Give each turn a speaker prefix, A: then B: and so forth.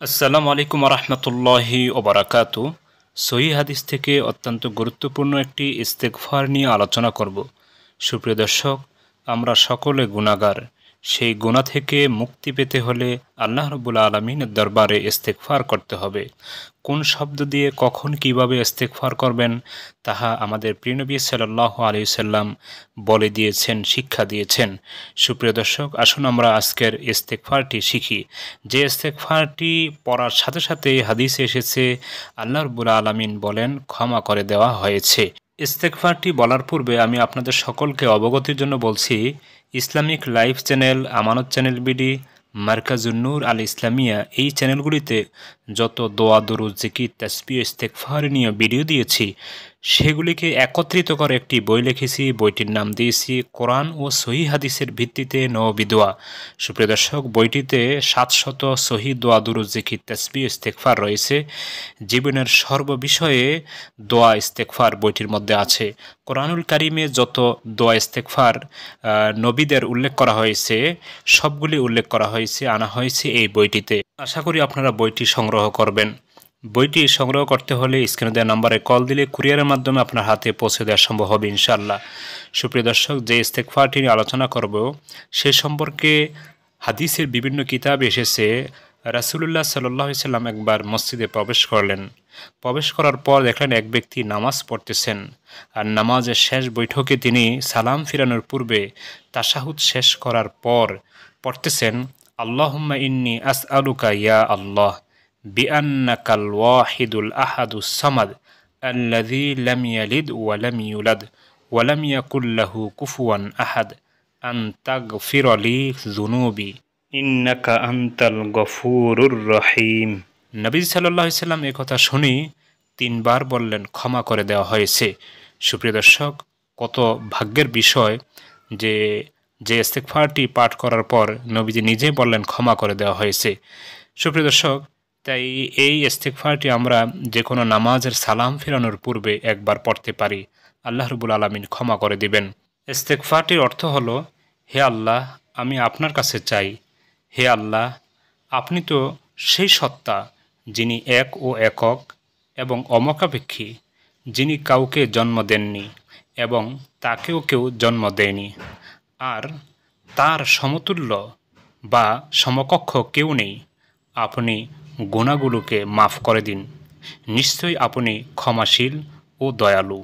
A: আসসালামু আলাইকুম রহমতুল্লাহি ওবরাকাতু। সহিহ হাদিস থেকে অত্যন্ত গুরুত্বপূর্ণ একটি ইস্তেগফার নিয়ে আলোচনা করব। সুপ্রিয় দর্শক, আমরা সকলে গুনাহগার। সেই গুনাহ থেকে মুক্তি পেতে হলে আল্লাহ রাব্বুল আলামিনের দরবারে ইস্তেগফার করতে হবে। কোন শব্দ দিয়ে কখন কিভাবে ইস্তেগফার করবেন তাহা আমাদের প্রিয় নবী সাল্লাল্লাহু আলাইহি সাল্লাম বলে দিয়েছেন, শিক্ষা দিয়েছেন। সুপ্রিয় দর্শক, আসুন আমরা আজকের ইস্তেগফারটি শিখি। যে ইস্তেগফারটি পড়ার সাথে সাথে হাদিসে এসেছে আল্লাহ রাব্বুল আলামিন বলেন ক্ষমা করে দেওয়া হয়েছে। ইস্তেগফারটি বলার পূর্বে আমি আপনাদের সকলকে অবগতির জন্য বলছি, ইসলামিক লাইফ চ্যানেল, আমানত চ্যানেল বিডি, মার্কাজুন নূর আল ইসলামিয়া এই চ্যানেলগুলিতে যত দোয়া, দরুদ, জিকির, তাসবিহ, ইস্তেগফার নিয়ে ভিডিও দিয়েছি সেগুলিকে একত্রিত করে একটি বই লিখেছি। বইটির নাম দিয়েছি কোরআন ও সহিহ হাদিসের ভিত্তিতে নববী দোয়া। সুপ্রিয় দর্শক, বইটিতে 700 সহিহ দোয়া, দরুদ, জিকির, তাসবিহ, ইস্তেগফার রয়েছে। জীবনের সর্ববিষয়ে দোয়া, ইস্তেগফার বইটির মধ্যে আছে। কোরআনুল কারিমে যত দোয়া, ইস্তেগফার নবীদের উল্লেখ করা হয়েছে সবগুলি উল্লেখ করা হয়েছে, আনা হয়েছে এই বইটিতে। আশা করি আপনারা বইটি সংগ্রহ করবেন। বইটি সংগ্রহ করতে হলে স্ক্রিনে দেওয়া নম্বরে কল দিলে কুরিয়ারের মাধ্যমে আপনার হাতে পৌঁছে দেওয়া সম্ভব হবে ইনশাআল্লাহ। সুপ্রিয় দর্শক, যে ইস্তেগফারটি নিয়ে আলোচনা করব সে সম্পর্কে হাদিসের বিভিন্ন কিতাব এসেছে। রাসূলুল্লাহ সাল্লাল্লাহু আলাইহি সাল্লাম একবার মসজিদে প্রবেশ করলেন। প্রবেশ করার পর দেখলেন এক ব্যক্তি নামাজ পড়তেছেন, আর নামাজের শেষ বৈঠকে তিনি সালাম ফিরানোর পূর্বে তাশাহুদ শেষ করার পর পড়তেছেন, আল্লাহুম্মা ইন্নী আসআলুকা ইয়া আল্লাহ বিআন্নাকাল ওয়াহিদুল আহাদুস সামাদ আল্লাযী লাম ইয়ালিদ ওয়া লাম ইউলাদ ওয়া লাম ইয়াকুল লাহু কুফুয়ান আহাদ আন তাগফির লি যুনুবি ইন্নাকা আনতাল গফুরুর রহিম। নবী সাল্লাল্লাহু আলাইহি সাল্লাম এই কথা শুনি 3 বার বললেন ক্ষমা করে দেওয়া হয়েছে। সুপ্রিয় দর্শক, কত ভাগ্যের বিষয় যে ইস্তেগফারটি পাঠ করার পর নবীজি নিজেই বললেন ক্ষমা করে দেওয়া হয়েছে। সুপ্রিয় দর্শক, তাই এই ইস্তেগফারটি আমরা যে কোনো নামাজের সালাম ফিরানোর পূর্বে একবার পড়তে পারি। আল্লাহ রাব্বুল আলামিন ক্ষমা করে দিবেন। ইস্তেগফারটির অর্থ হলো, হে আল্লাহ, আমি আপনার কাছে চাই। হে আল্লাহ, আপনি তো সেই সত্তা যিনি এক ও একক এবং অমুখাপেক্ষী, যিনি কাউকে জন্ম দেননি এবং তাকেও কেউ জন্ম দেয়নি, আর তার সমতুল্য বা সমকক্ষ কেউ নেই। আপনি গুনাহগুলোকে মাফ করে দিন। নিশ্চয়ই আপনি ক্ষমাশীল ও দয়ালু।